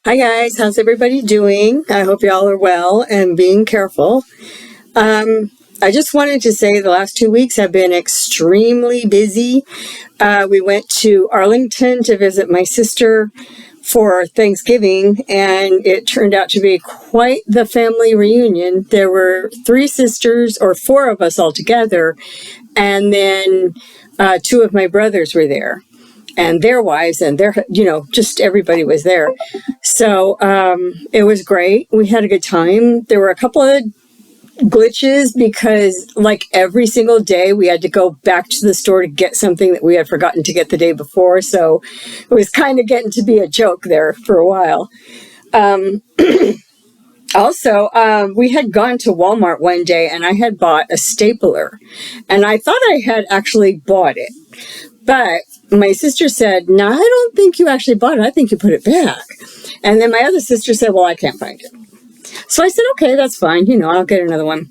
Hi guys, how's everybody doing? I hope y'all are well and being careful. I just wanted to say the last 2 weeks have been extremely busy. We went to Arlington to visit my sister for Thanksgiving, and it turned out to be quite the family reunion. There were three sisters, or four of us altogether, and then two of my brothers were there. And their wives and just everybody was there. So it was great. We had a good time. There were a couple of glitches because like every single day we had to go back to the store to get something that we had forgotten to get the day before. So it was kind of getting to be a joke there for a while. Also, we had gone to Walmart one day and I had bought a stapler and I thought I had actually bought it. But my sister said, no, I don't think you actually bought it. I think you put it back. And then my other sister said, well, I can't find it. So I said, okay, that's fine. I'll get another one.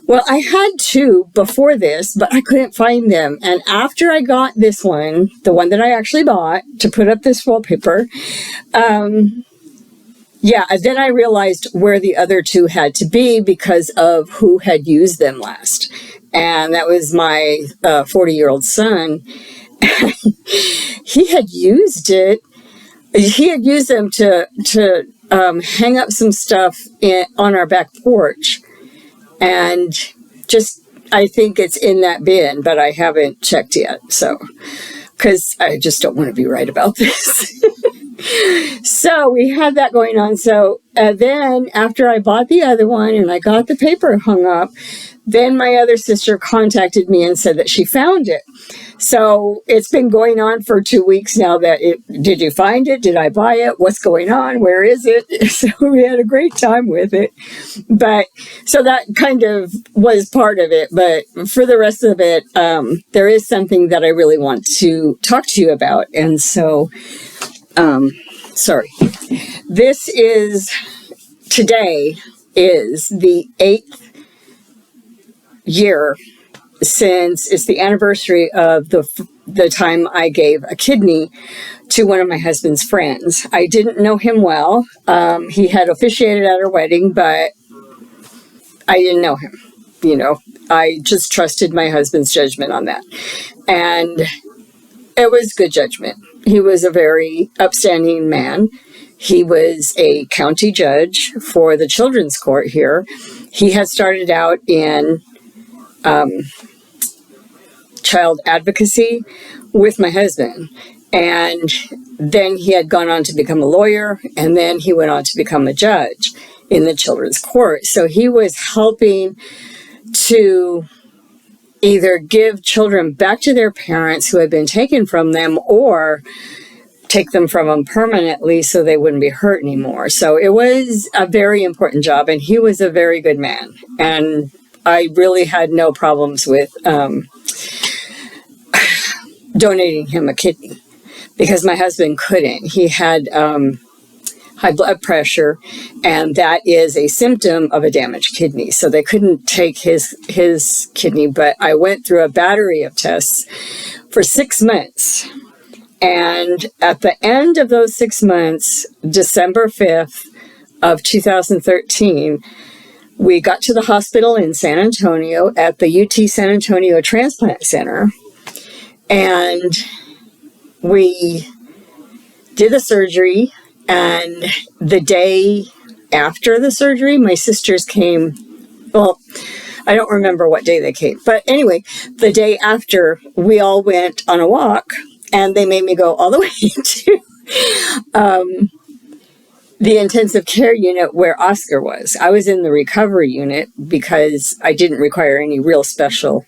Well, I had two before this, but I couldn't find them. And after I got this one, the one that I actually bought to put up this wallpaper, then I realized where the other two had to be because of who had used them last. And that was my 40-year-old son. He had used it. He had used them to hang up some stuff on our back porch. And I think it's in that bin, but I haven't checked yet. So, because I just don't want to be right about this. So we had that going on. So then after I bought the other one and I got the paper hung up, then my other sister contacted me and said that she found it. So it's been going on for 2 weeks now did you find it? Did I buy it? What's going on? Where is it? So we had a great time with it. But so that kind of was part of it. But for the rest of it, there is something that I really want to talk to you about. And so, today is the 8th year since it's the anniversary of the time I gave a kidney to one of my husband's friends. I didn't know him well. He had officiated at our wedding, but I didn't know him. I just trusted my husband's judgment on that. And it was good judgment. He was a very upstanding man. He was a county judge for the children's court here. He had started out in child advocacy with my husband. And then he had gone on to become a lawyer, and then he went on to become a judge in the children's court. So he was helping to either give children back to their parents who had been taken from them or take them from them permanently so they wouldn't be hurt anymore. So it was a very important job, and he was a very good man. And I really had no problems with donating him a kidney because my husband couldn't. He had high blood pressure, and that is a symptom of a damaged kidney. So they couldn't take his kidney, but I went through a battery of tests for 6 months. And at the end of those 6 months, December 5th of 2013, we got to the hospital in San Antonio at the UT San Antonio Transplant Center. And we did the surgery. And the day after the surgery, my sisters came. Well, I don't remember what day they came. But anyway, the day after, we all went on a walk. And they made me go all the way to the intensive care unit where Oscar was. I was in the recovery unit because I didn't require any real special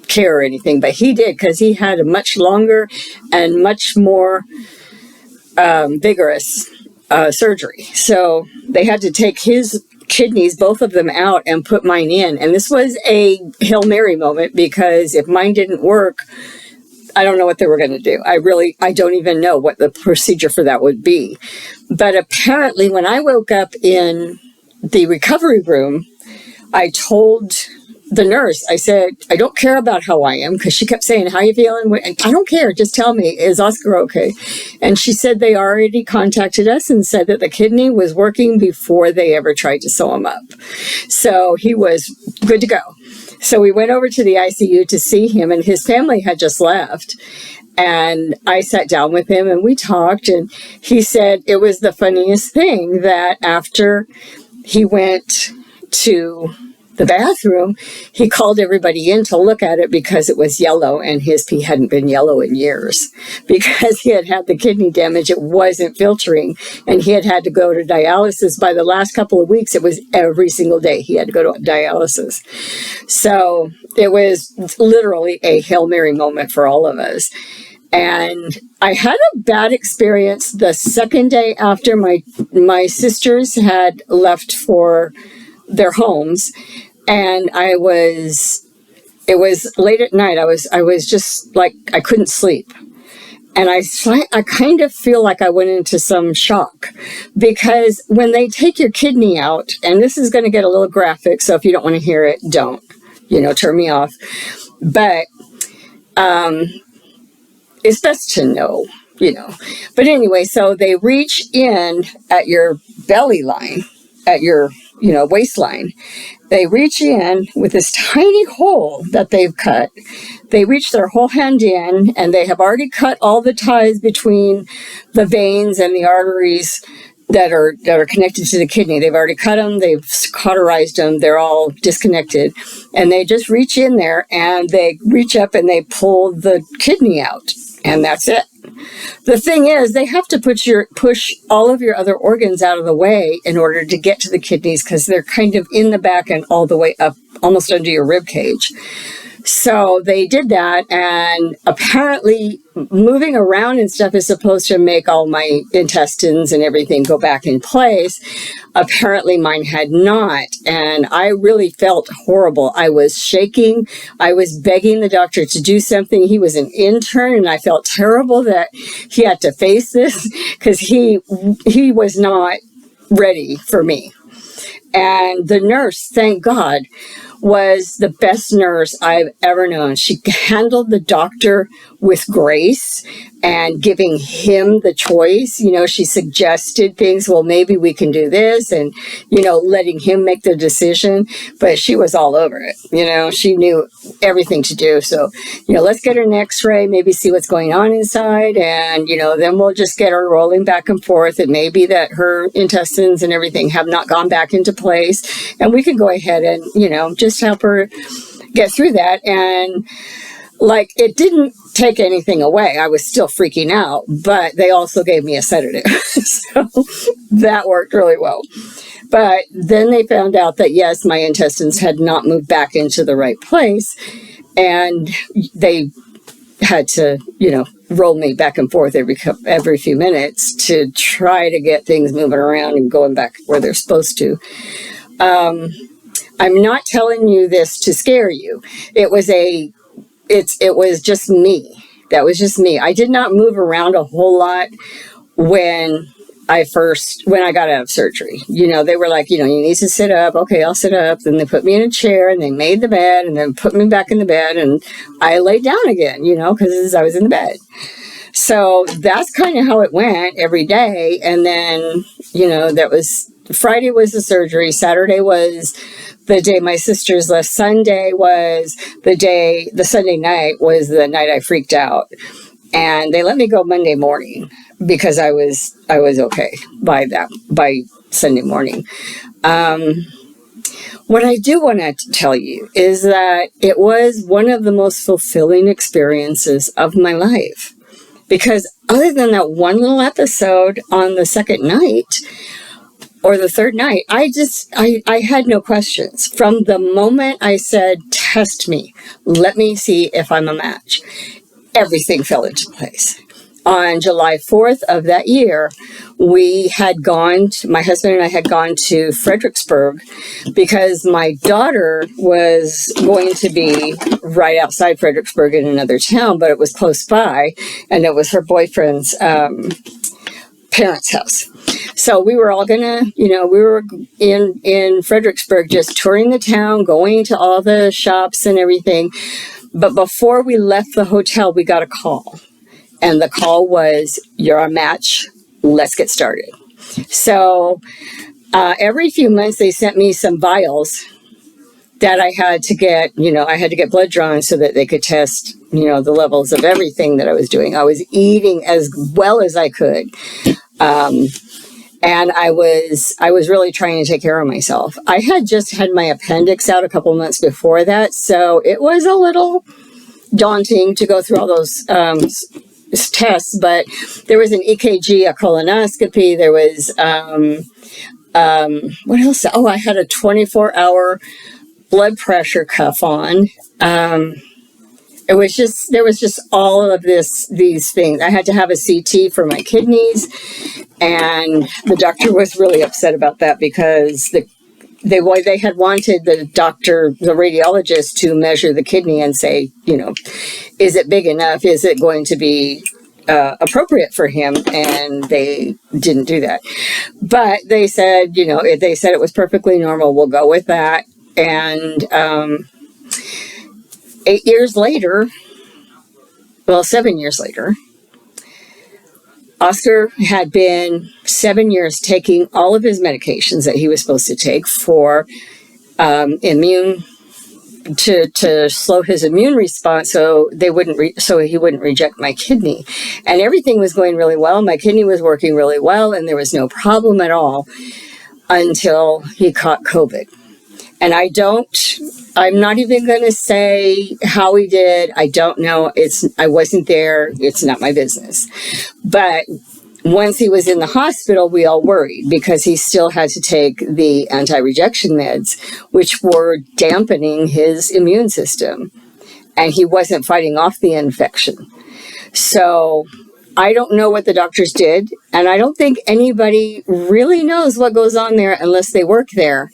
care or anything, but he did because he had a much longer and much more vigorous surgery. So they had to take his kidneys, both of them, out and put mine in. And this was a Hail Mary moment because if mine didn't work, I don't know what they were going to do. I don't even know what the procedure for that would be. But apparently when I woke up in the recovery room, I told the nurse, I said, I don't care about how I am, because she kept saying, how you feeling? I don't care. Just tell me, is Oscar okay? And she said they already contacted us and said that the kidney was working before they ever tried to sew him up. So he was good to go. So we went over to the ICU to see him, and his family had just left. And I sat down with him and we talked, and he said it was the funniest thing that after he went to the bathroom, he called everybody in to look at it because it was yellow, and his pee hadn't been yellow in years because he had had the kidney damage. It wasn't filtering, and he had to go to dialysis. By the last couple of weeks, it was every single day he had to go to dialysis. So it was literally a Hail Mary moment for all of us. And I had a bad experience the second day after my sisters had left for their homes, and it was late at night. I was just like, I couldn't sleep. And I kind of feel like I went into some shock, because when they take your kidney out, and this is going to get a little graphic, so if you don't want to hear it, don't, turn me off. But it's best to know, But anyway, so they reach in at your belly line, at your waistline. They reach in with this tiny hole that they've cut. They reach their whole hand in, and they have already cut all the ties between the veins and the arteries that are connected to the kidney. They've already cut them. They've cauterized them. They're all disconnected. And they just reach in there, and they reach up and they pull the kidney out. And that's it. The thing is, they have to push all of your other organs out of the way in order to get to the kidneys, because they're kind of in the back and all the way up, almost under your rib cage. So they did that, and apparently moving around and stuff is supposed to make all my intestines and everything go back in place. Apparently mine had not, and I really felt horrible. I was shaking. I was begging the doctor to do something. He was an intern, and I felt terrible that he had to face this, because he was not ready for me. And the nurse, thank God, was the best nurse I've ever known. She handled the doctor with grace and giving him the choice. She suggested things, well, maybe we can do this, and, letting him make the decision. But she was all over it. She knew everything to do. So, let's get her an x-ray, maybe see what's going on inside. And, then we'll just get her rolling back and forth. It may be that her intestines and everything have not gone back into place. And we can go ahead and, just help her get through that. And it didn't take anything away. I was still freaking out, but they also gave me a sedative. So that worked really well. But then they found out that, yes, my intestines had not moved back into the right place. And they had to, roll me back and forth every few minutes to try to get things moving around and going back where they're supposed to. I'm not telling you this to scare you. It was just me. That was just me. I did not move around a whole lot when I got out of surgery. They were like, you need to sit up. Okay, I'll sit up. Then they put me in a chair, and they made the bed, and then put me back in the bed, and I laid down again, because I was in the bed. So that's kind of how it went every day. And then, Friday was the surgery. Saturday was the day my sisters left. Sunday was the Sunday night was the night I freaked out. And they let me go Monday morning because I was okay by Sunday morning. What I do want to tell you is that it was one of the most fulfilling experiences of my life. Because other than that one little episode on the second night, or the third night, I had no questions. From the moment I said, test me, let me see if I'm a match, everything fell into place. On July 4th of that year, my husband and I had gone to Fredericksburg because my daughter was going to be right outside Fredericksburg in another town, but it was close by, and it was her boyfriend's parents' house. So we were all gonna, we were in Fredericksburg, just touring the town, going to all the shops and everything. But before we left the hotel, we got a call. And the call was, "You're our match. Let's get started." So every few months, they sent me some vials that I had to get, I had to get blood drawn so that they could test, the levels of everything that I was doing. I was eating as well as I could. And I was really trying to take care of myself. I had just had my appendix out a couple months before that, so it was a little daunting to go through all those tests. But there was an EKG, a colonoscopy. There was what else? Oh, I had a 24-hour blood pressure cuff on. There was just all of these things. I had to have a CT for my kidneys, and the doctor was really upset about that because they had wanted the radiologist to measure the kidney and say, is it big enough? Is it going to be appropriate for him? And they didn't do that. But they said, it was perfectly normal. We'll go with that. And 7 years later, Oscar had been 7 years taking all of his medications that he was supposed to take for to slow his immune response, so he wouldn't reject my kidney. And everything was going really well. My kidney was working really well, and there was no problem at all until he caught COVID. And I'm not even going to say how he did. I don't know. I wasn't there. It's not my business. But once he was in the hospital, we all worried because he still had to take the anti-rejection meds, which were dampening his immune system. And he wasn't fighting off the infection. So I don't know what the doctors did, and I don't think anybody really knows what goes on there unless they work there,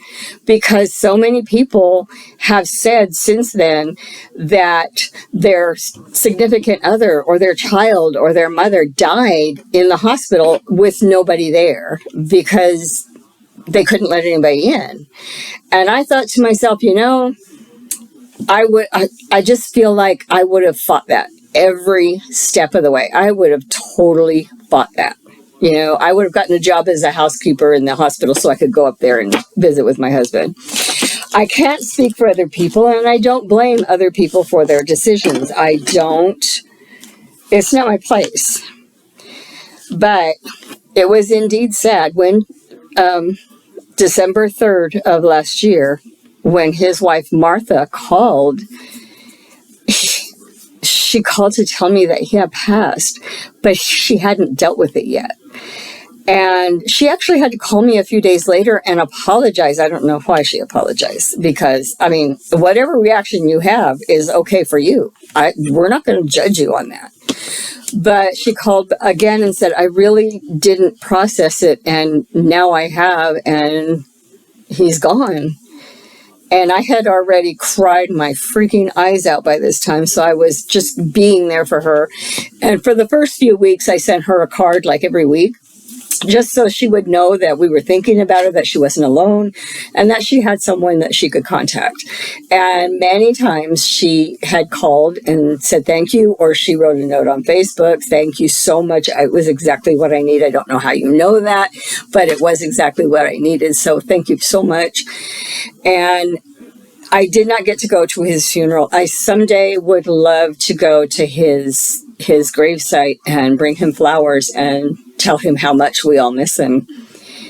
because so many people have said since then that their significant other or their child or their mother died in the hospital with nobody there because they couldn't let anybody in. And I thought to myself, I just feel like I would have fought that every step of the way. I would have totally fought that. I would have gotten a job as a housekeeper in the hospital so I could go up there and visit with my husband. I can't speak for other people, and I don't blame other people for their decisions. It's not my place. But it was indeed sad when December 3rd of last year, when his wife Martha called, she called to tell me that he had passed, but she hadn't dealt with it yet. And she actually had to call me a few days later and apologize. I don't know why she apologized, because, whatever reaction you have is okay for you. We're not going to judge you on that. But she called again and said, I really didn't process it, and now I have, and he's gone. And I had already cried my freaking eyes out by this time, so I was just being there for her. And for the first few weeks, I sent her a card like every week, just so she would know that we were thinking about her, that she wasn't alone, and that she had someone that she could contact. And many times she had called and said thank you, or she wrote a note on Facebook, "Thank you so much. It was exactly what I needed." I don't know how you know that, but it was exactly what I needed, so thank you so much. And I did not get to go to his funeral. I someday would love to go to his gravesite and bring him flowers and tell him how much we all miss him.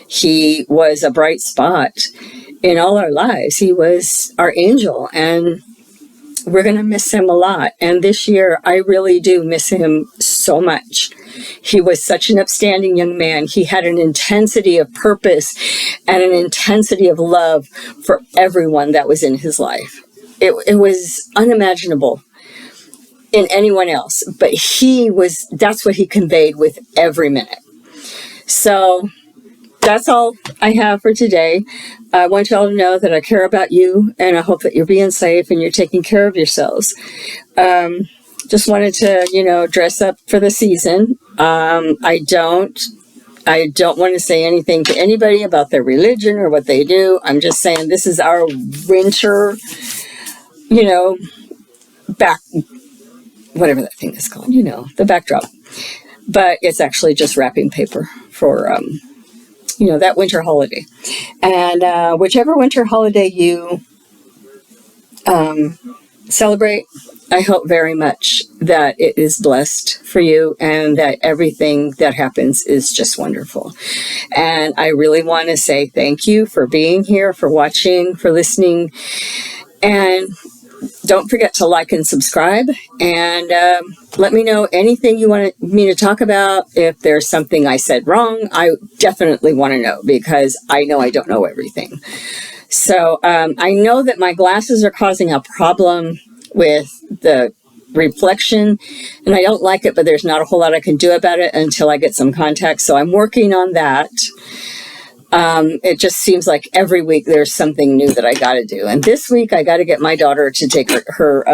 He was a bright spot in all our lives. He was our angel, and we're going to miss him a lot. And this year, I really do miss him so much. He was such an upstanding young man. He had an intensity of purpose and an intensity of love for everyone that was in his life. It was unimaginable in anyone else, but that's what he conveyed with every minute. So that's all I have for today. I want y'all to know that I care about you, and I hope that you're being safe and you're taking care of yourselves. Just wanted to, dress up for the season. I don't I don't want to say anything to anybody about their religion or what they do. I'm just saying this is our winter, you know, whatever that thing is called, you know, the backdrop. But it's actually just wrapping paper for, you know, that winter holiday. And whichever winter holiday you celebrate, I hope very much that it is blessed for you and that everything that happens is just wonderful. And I really want to say thank you for being here, for watching, for listening. And don't forget to like and subscribe, and let me know anything you want me to talk about. If there's something I said wrong, I definitely want to know, because I know I don't know everything. So I know that my glasses are causing a problem with the reflection, and I don't like it, but there's not a whole lot I can do about it until I get some contacts. So I'm working on that. It just seems like every week there's something new that I got to do. And this week I got to get my daughter to take her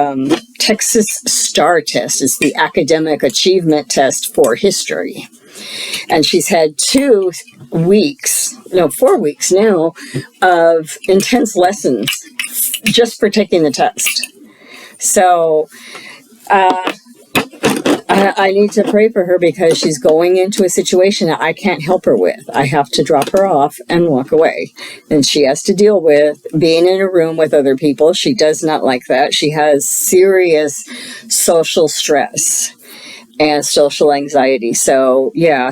Texas STAR test. It's the academic achievement test for history. And she's had 4 weeks now of intense lessons just for taking the test. So I need to pray for her, because she's going into a situation that I can't help her with. I have to drop her off and walk away. And she has to deal with being in a room with other people. She does not like that. She has serious social stress and social anxiety. So, yeah.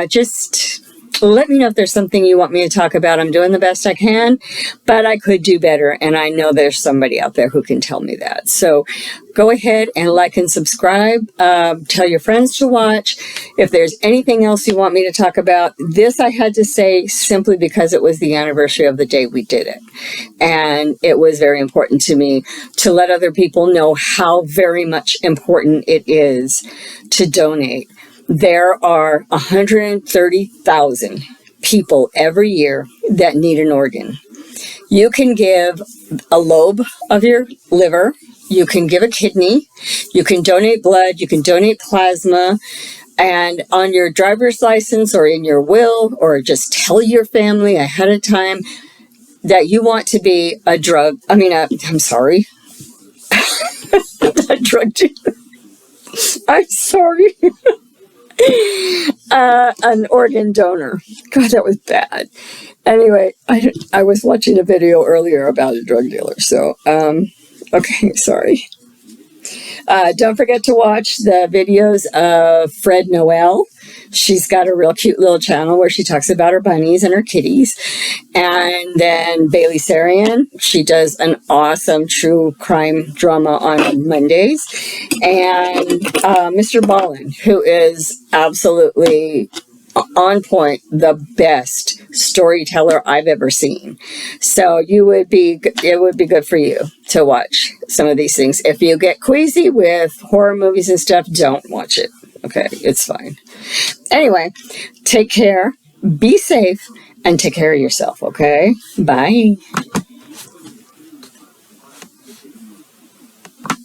Just let me know if there's something you want me to talk about. I'm doing the best I can, but I could do better. And I know there's somebody out there who can tell me that. So go ahead and like and subscribe. Tell your friends to watch. If there's anything else you want me to talk about, this I had to say simply because it was the anniversary of the day we did it. And it was very important to me to let other people know how very much important it is to donate. There are 130,000 people every year that need an organ. You can give a lobe of your liver. You can give a kidney. You can donate blood. You can donate plasma. And on your driver's license or in your will, or just tell your family ahead of time that you want to be a drug dealer. I'm sorry. An organ donor. God, that was bad. Anyway, I was watching a video earlier about a drug dealer. So, okay, sorry. Don't forget to watch the videos of Fred Noel. She's got a real cute little channel where she talks about her bunnies and her kitties. And then Bailey Sarian, she does an awesome true crime drama on Mondays. And Mr. Ballin, who is absolutely on point, the best storyteller I've ever seen. So it would be good for you to watch some of these things. If you get queasy with horror movies and stuff, don't watch it. Okay, it's fine. Anyway, take care, be safe, and take care of yourself, okay? Bye.